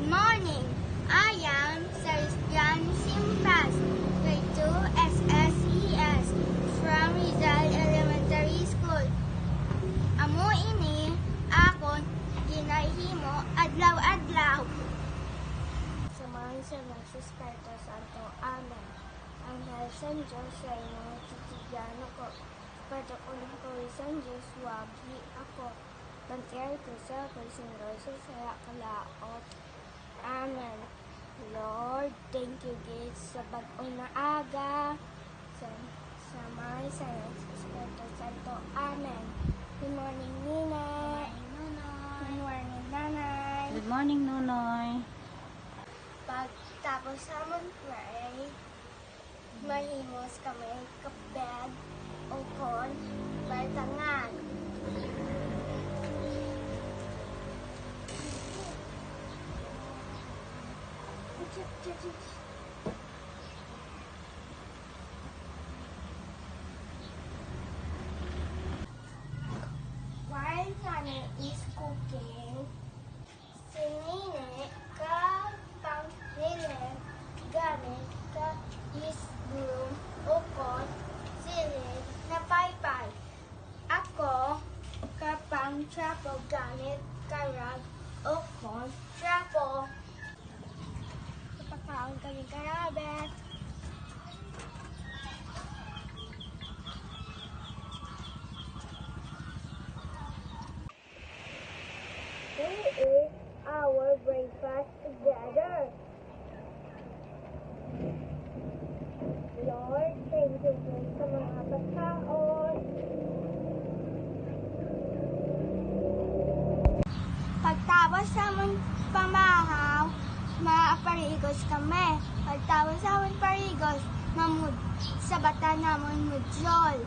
morning. I am Saristian Simpas, grade 2 SSES from Rizal Elementary School. Amo ini akon ginahimo adlaw-adlaw. Samahan sa Espiritu Santo. Amen. Anghel San Diyos sa inyong titigyano ko. Patakon ko San Diyos, wagi ako. Bantiyay ko sa Pagsinroy sa saya kalaot. Amen. Lord, thank you guys sa bagong na aga. Samahan sa Espiritu Santo. Amen. Good morning, Nina. Good morning, Nanay. Good morning, Nunoy. Pagtapos sa pray, mahimos kami kapag ukon baltangan. While Nani is cooking, si Nene kapang nilin gamit ka is broom ukon silid na paypay. Ako kapang trapo gamit karag ukon trapo. Kapakaon kami karabet. Here is our breakfast together. Lord, thank you po sa mga pagkaon. Pagtapos sa amon pamahaw, maaparigos kami. Pagtapos sa amon parigos, mamud sa bata namon mudjol.